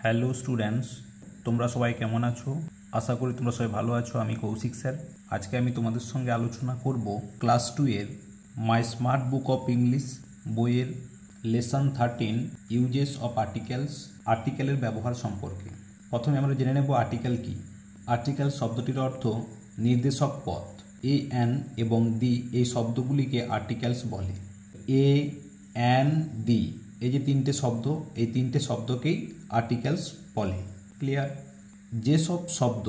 Hello students, তোমরা সবাই কেমন আছো? আশা করি তোমরা সবাই ভালো আছো। আমি কৌশিক স্যার। আজকে আমি তোমাদের সঙ্গে আলোচনা করব ক্লাস 2 এর মাই স্মার্ট বুক অফ ইংলিশ বইয়ের লেসন 13 ইউজেস অফ আর্টিকেলস, আর্টিকেলের ব্যবহার সম্পর্কে। প্রথমে আমরা জেনে নেব আর্টিকেল কি। আর্টিকেল শব্দটির অর্থ নির্দেশক পদ। এ এন এবং দি এই শব্দগুলিকে আর্টিকেলস বলে। এ এন দি এই যে তিনটে শব্দ, এই তিনটে শব্দকেই আর্টিকেলস বলে। ক্লিয়ার? যেসব শব্দ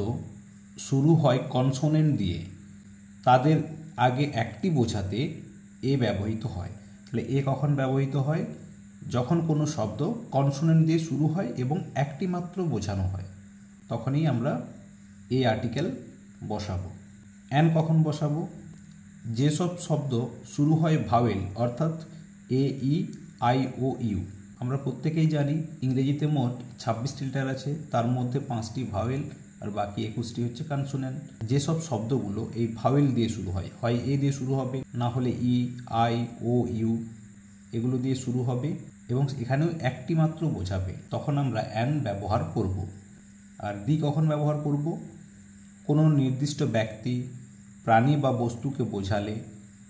শুরু হয় কনসোনেন্ট দিয়ে তাদের আগে একটি বোঝাতে এ ব্যবহৃত হয়। তাহলে এ কখন ব্যবহৃত হয়? যখন কোনো শব্দ কনসোনেন্ট দিয়ে শুরু হয় এবং একটি মাত্র বোঝানো হয়, তখনই আমরা এ আর্টিকেল বসাবো। অ্যান কখন বসাবো? যেসব শব্দ শুরু হয় ভাওয়েল, অর্থাৎ এ ই আই ও ইউ। আমরা প্রত্যেকেই জানি ইংরেজিতে মোট 26টি লেটার আছে, তার মধ্যে 5টি ভাওয়েল আর বাকি 21টি হচ্ছে কনসোনেন্ট। যেসব শব্দগুলো এই ভাওয়েল দিয়ে শুরু হয়, হয় এ দিয়ে শুরু হবে, না হলে ই আই ও ইউ এগুলো দিয়ে শুরু হবে এবং এখানেও একটি মাত্র বোঝাবে, তখন আমরা অ্যান ব্যবহার করব। আর দি কখন ব্যবহার করব? কোনো নির্দিষ্ট ব্যক্তি, প্রাণী বা বস্তুকে বোঝালে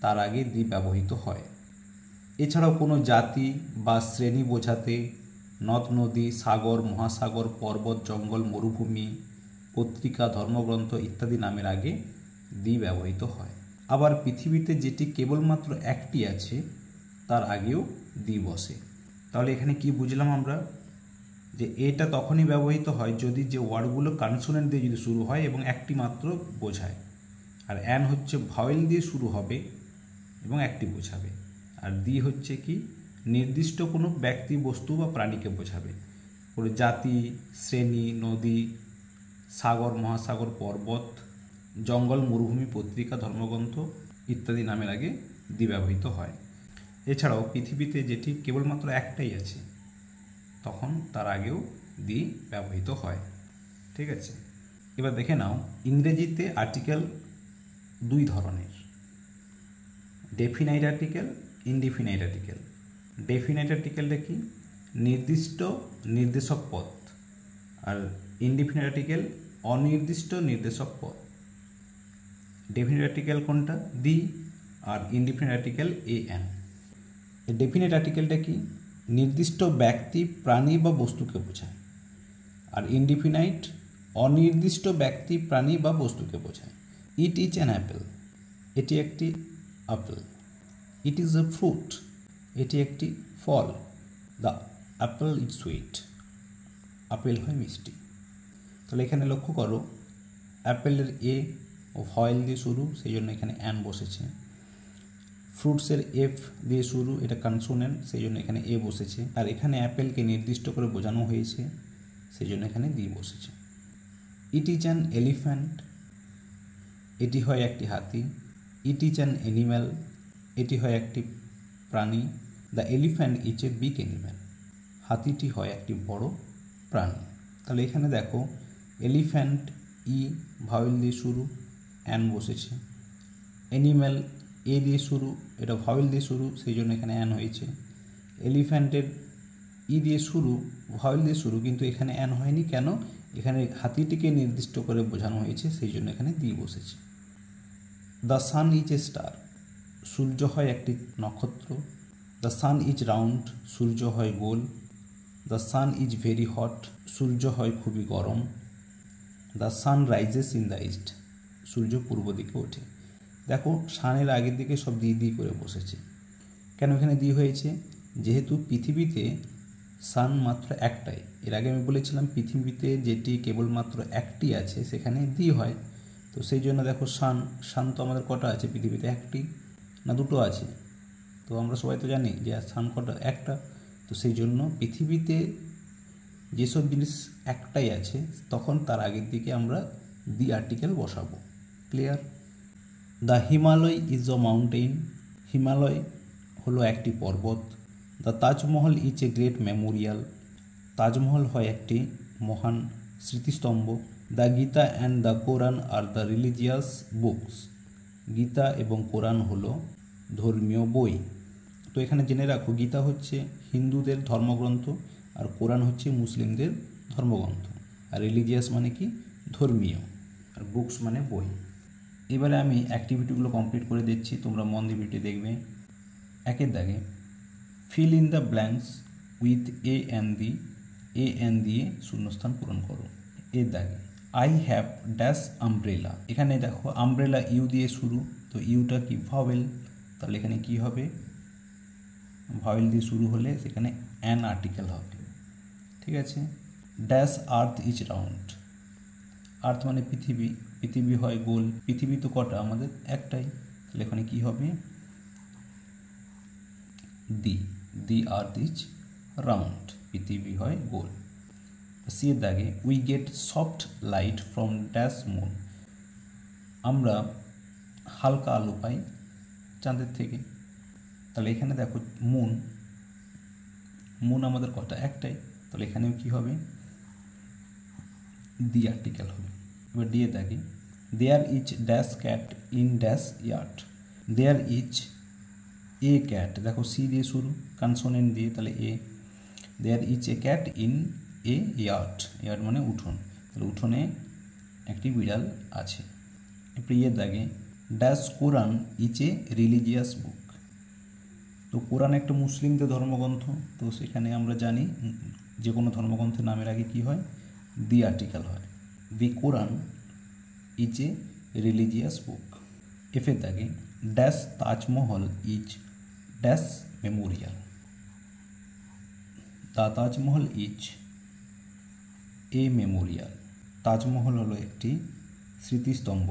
তার আগে দি ব্যবহৃত হয়। এছাড়াও কোনো জাতি বা শ্রেণী বোঝাতে নদ নদী, সাগর, মহাসাগর, পর্বত, জঙ্গল, মরুভূমি, পত্রিকা, ধর্মগ্রন্থ ইত্যাদি নামের আগে দি ব্যবহৃত হয়। আবার পৃথিবীতে যেটি কেবলমাত্র একটি আছে তার আগেও দি বসে। তাহলে এখানে কি বুঝলাম আমরা? যে এটা তখনই ব্যবহৃত হয় যদি যে ওয়ার্ডগুলো কনসোনেন্ট দিয়ে যদি শুরু হয় এবং একটি মাত্র বোঝায়। আর অ্যান হচ্ছে ভাওয়েল দিয়ে শুরু হবে এবং একটি বোঝাবে। আর দি হচ্ছে কি নির্দিষ্ট কোনো ব্যক্তি, বস্তু বা প্রাণীকে বোঝাবে। কোনো জাতি, শ্রেণী, নদী, সাগর, মহাসাগর, পর্বত, জঙ্গল, মরুভূমি, পত্রিকা, ধর্মগ্রন্থ ইত্যাদি নামের আগে দি ব্যবহৃত হয়। এছাড়াও পৃথিবীতে যেটি কেবলমাত্র একটাই আছে তখন তার আগেও দি ব্যবহৃত হয়। ঠিক আছে, এবার দেখে নাও ইংরেজিতে আর্টিকেল দুই ধরনের, definite article, indefinite article. Definite আর্টিকেলটা কি? নির্দিষ্ট নির্দেশক পদ। আর ইনডিফিনাইট আর্টিকেল অনির্দিষ্ট নির্দেশক পদ। ডেফিনাইট আর্টিকেল কোনটা? দি। আর indefinite article a an. Definite আর্টিকেলটা কি? নির্দিষ্ট ব্যক্তি, প্রাণী বা বস্তুকে বোঝায়। আর ইনডিফিনাইট অনির্দিষ্ট ব্যক্তি, প্রাণী বা বস্তুকে বোঝায়। ইট ইজ অ্যান অ্যাপেল, এটি একটি apple. It is a fruit, এটি একটি ফল। The apple is sweet, apple হয় মিষ্টি। তাহলে এখানে লক্ষ্য করো অ্যাপেলের এ ও ভাওয়েল দিয়ে শুরু, সেই জন্য এখানে অ্যান বসেছে। ফ্রুটসের এফ দিয়ে শুরু, এটা কনসোনেন্ট, সেই জন্য এখানে এ বসেছে। আর এখানে অ্যাপেলকে নির্দিষ্ট করে বোঝানো হয়েছে, সেই জন্য এখানে দি বসেছে। ইট ইজ অ্যান এলিফ্যান্ট, এটি হয় একটি হাতি। ইট ইজ অ্যান অ্যানিম্যাল, এটি হয় একটি প্রাণী। The elephant is a big animal, হাতিটি হয় একটি বড় প্রাণী। তাহলে এখানে দেখো এলিফ্যান্ট ই ভাওয়েল দিয়ে শুরু, অ্যান বসেছে। অ্যানিম্যাল এ দিয়ে শুরু, এটা ভাওয়েল দিয়ে শুরু, সেই জন্য এখানে অ্যান হয়েছে। এলিফ্যান্টের ই দিয়ে শুরু, ভাওয়েল দিয়ে শুরু, কিন্তু এখানে অ্যান হয়নি কেন? এখানে হাতিটিকে নির্দিষ্ট করে বোঝানো হয়েছে, সেই জন্য এখানে দি বসেছে। The sun is a star, সূর্য হয় একটি নক্ষত্র। দ্য সান ইজ রাউন্ড, সূর্য হয় গোল। The sun is very hot, সূর্য হয় খুবই গরম। The sun rises in the east, সূর্য পূর্ব দিকে ওঠে। দেখো সানের আগের দিকে সব দি দি করে বসেছে। কেন এখানে দি হয়েছে? যেহেতু পৃথিবীতে সান মাত্র একটাই। এর আগে আমি বলেছিলাম পৃথিবীতে যেটি কেবলমাত্র একটি আছে সেখানে দি হয়। তো সেই জন্য দেখো সান তো আমাদের কটা আছে পৃথিবীতে? একটি না দুটো আছে? তো আমরা সবাই তো জানি যে সান কটা? একটা। তো সেই জন্য পৃথিবীতে যেসব জিনিস একটাই আছে তখন তার আগের দিকে আমরা দি আর্টিকেল বসাবো। Clear? The Himalaya is a mountain, Himalaya হলো একটি পর্বত। The Taj Mahal is a great Memorial, Taj Mahal হয় একটি মহান স্মৃতিস্তম্ভ। The Gita and the Quran are the religious books, Gita এবং কোরআন হলো ধর্মীয় বই। তো এখানে জেনে রাখো গীতা হচ্ছে হিন্দুদের ধর্মগ্রন্থ আর কোরআন হচ্ছে মুসলিমদের ধর্মগ্রন্থ, আর রিলিজিয়াস মানে কি ধর্মীয়, আর বুকস মানে বই। এবারে আমি অ্যাক্টিভিটিগুলো কমপ্লিট করে দিচ্ছি, তোমরা মন দিয়ে ভিডিও দেখবে। একের দাগে fill in the blanks with A N দিয়ে শূন্যস্থান পূরণ করো। এর দাগে আই হ্যাভ ড্যাশ আমব্রেলা, এখানে দেখো আমব্রেলা ইউ দিয়ে শুরু, তো ইউটা কি ভাওয়েল, তাহলে এখানে কি হবে, ভাওয়েল দিয়ে শুরু হলে সেখানে অ্যান আর্টিকেল হবে, ঠিক আছে। ড্যাশ আর্থ ইজ রাউন্ড, আর্থ মানে পৃথিবী, পৃথিবী হয় গোল, পৃথিবী তো কটা আমাদের একটাই, তাহলে এখানে কি হবে দি আর্থ ইজ রাউন্ড, পৃথিবী হয় গোল। সি এর দাগে we get soft light from dash moon, আমরা হালকা আলো পাই চাঁদের থেকে, তাহলে এখানে দেখো মুন আমাদের কটা একটাই, তাহলে এখানেও কি হবে দি আর্টিকেল হবে। এবার দিয়ে দাগে there is dash cat in dash yard, there is a cat, দেখো সি দিয়ে শুরু কনসোনেন্ট দিয়ে, তাহলে a, there is a cat in a yard, yard মানে উঠোন, তাহলে উঠোনে একটি বিড়াল আছে। এরপর ইয়ের দাগে dash Quran is a religious book, তো কোরআন একটা মুসলিমদের ধর্মগ্রন্থ, তো সেখানে আমরা জানি যে কোনো ধর্মগ্রন্থের নামের আগে কি হয় দি আর্টিকেল হয়। দি কোরআন ইজ এ রিলিজিয়াস বুক। এফের দাগে dash Taj Mahal is dash Memorial, the Taj Mahal is a Memorial, Taj Mahal হলো একটি স্মৃতিস্তম্ভ।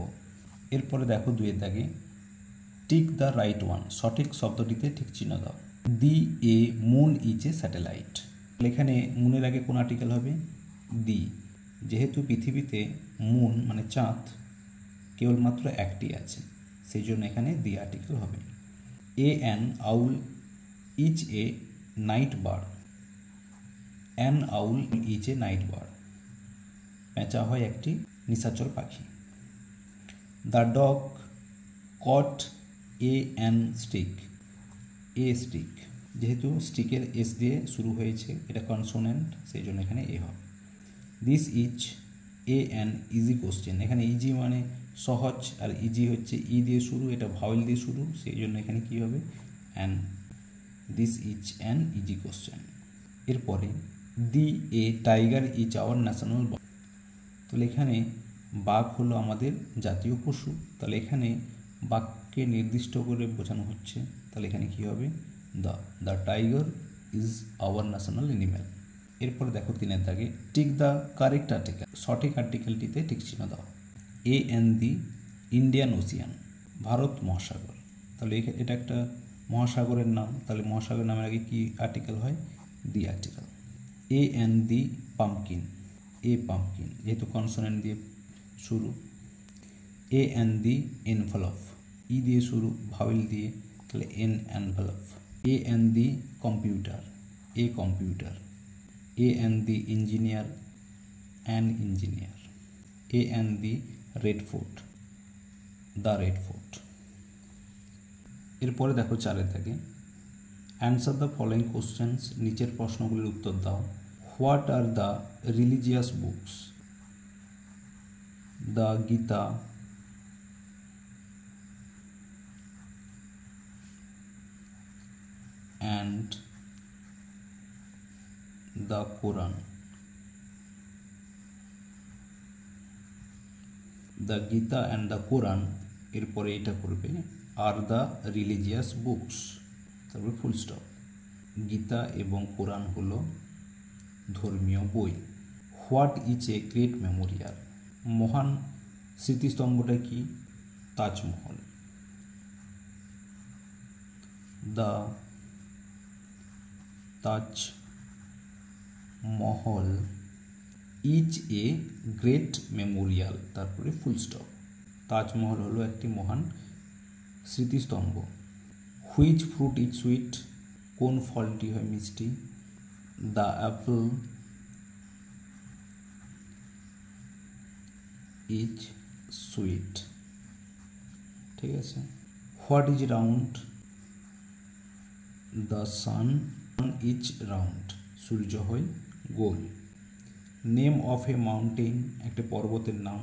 এরপরে দেখো দুয়ের দাগে টিক দ্য রাইট ওয়ান, সঠিক শব্দটিতে ঠিক চিহ্ন দাও। দি এ মুন ইজ এ স্যাটেলাইট, এখানে মুনের আগে কোন আর্টিকেল হবে দি, যেহেতু পৃথিবীতে মুন মানে চাঁদ কেবলমাত্র একটি আছে, সেই জন্য এখানে দি আর্টিকেল হবে। A an owl is a night bird, an owl is a night bird, পেঁচা হয় একটি নিশাচর পাখি। The dog got a an stick, a stick, যেহেতু স্টিকের এস দিয়ে শুরু হয়েছে, এটা কনসোনেন্ট, সেই জন্য এখানে এ হবে। This is a an easy question, এখানে ইজি মানে সহজ, আর ইজি হচ্ছে ই দিয়ে শুরু, এটা ভাওয়েল দিয়ে শুরু, সেই জন্য এখানে কী হবে an, this is an easy question. এরপরে the a tiger is our national bird, তাহলে এখানে বাঘ হলো আমাদের জাতীয় পশু, তাহলে এখানে বাঘকে নির্দিষ্ট করে বোঝানো হচ্ছে, তাহলে এখানে কী হবে the tiger is our national animal. এরপরে দেখো তিনের দাগে টিক দ্য কারেক্ট আর্টিকেল, সঠিক আর্টিকেলটিতে ঠিক চিহ্ন দাও। A N the Indian Ocean, Bharat মহাসাগর, তাহলে এটা একটা মহাসাগরের নাম, তাহলে মহাসাগরের নামের আগে কি আর্টিকেল হয় the article. A N the pumpkin, A pumpkin যেহেতু কনসোনেন্ট দিয়ে শুরু। এ এন দি এনভেলপ, ই দিয়ে শুরু ভাওয়েল দিয়ে, তাহলে N envelope. A N the computer, a computer. A N the engineer, an engineer. A N the red fort, the red fort. এরপরে দেখো চারের দাগে অ্যান্সার দ্য ফলোয়িং কোশ্চেন্স, নিচের প্রশ্নগুলির উত্তর দাও। What are the religious books, the Gita, and the Quran, the Gita and the Quran, এরপরে এটা করবে আর দ্য রিলিজিয়াস বুকস, তারপরে ফুল স্টপ। গীতা এবং কোরআন হলো ধর্মীয় বই। What is a great Memorial, মহান স্মৃতিস্তম্ভটা কি Taj Mahal. The Taj Mahal is a great Memorial, তারপরে ফুল স্টপ। তাজমহল হলো একটি মহান স্মৃতিস্তম্ভ। হুইচ ফ্রুট ইজ সুইট, কোন ফলটি হয় মিষ্টি। দ্য অ্যাপল ইজ সুইট, ঠিক আছে। What is round, the sun is round, সূর্য হয় গোল। নেম অফ এ মাউন্টেন, একটা পর্বতের নাম।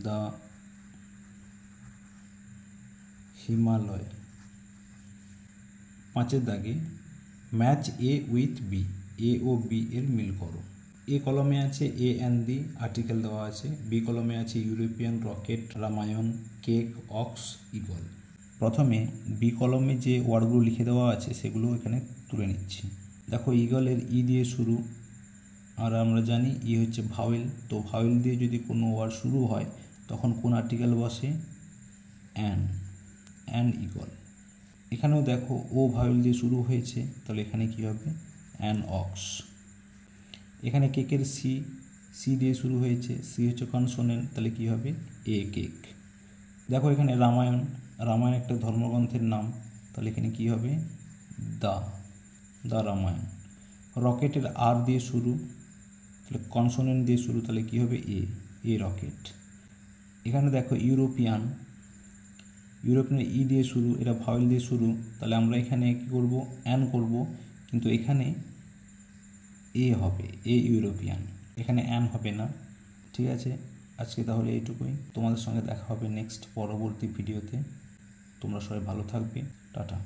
দ্য হিমালয়। 5 দাগে match A with B, A ও বি এর মিল করো। এ কলমে আছে এ অ্যান্ড দি, আর্টিকেল দেওয়া আছে। বি কলমে আছে European, rocket, Ramayana, cake, ox, eagle. প্রথমে বি কলমে যে ওয়ার্ডগুলো লিখে দেওয়া আছে সেগুলো এখানে তুলে নিচ্ছি। দেখো ইগলের ই দিয়ে শুরু, আর আমরা জানি ই হচ্ছে ভাওয়েল, তো ভাওয়েল দিয়ে যদি কোনো ওয়ার্ড শুরু হয় তখন কোন আর্টিকেল বসে? An eagle. এখানেও দেখো ও ভাওয়েল দিয়ে শুরু হয়েছে, তাহলে এখানে কী হবে? An ox. এখানে কেকের সি দিয়ে শুরু হয়েছে, সি হচ্ছে কনসোনেন্ট, তাহলে কী হবে? A cake. দেখো এখানে রামায়ণ একটা ধর্মগ্রন্থের নাম, তাহলে এখানে কী হবে? দা রামায়ণ। রকেটের আর দিয়ে শুরু, তাহলে কনসোনেন্ট দিয়ে শুরু, তাহলে কী হবে? এ রকেট। এখানে দেখো ইউরোপিয়ান ই দিয়ে শুরু, এটা ভাওয়েল দিয়ে শুরু, তাহলে আমরা এখানে কী করব? অ্যান করব, কিন্তু এখানে এ হবে, এ ইউরোপিয়ান, এখানে অ্যান হবে না। ঠিক আছে, আজকে তাহলে এইটুকুই। তোমাদের সঙ্গে দেখা হবে নেক্সট পরবর্তী ভিডিওতে। তোমরা সবাই ভালো থাকবে। টাটা।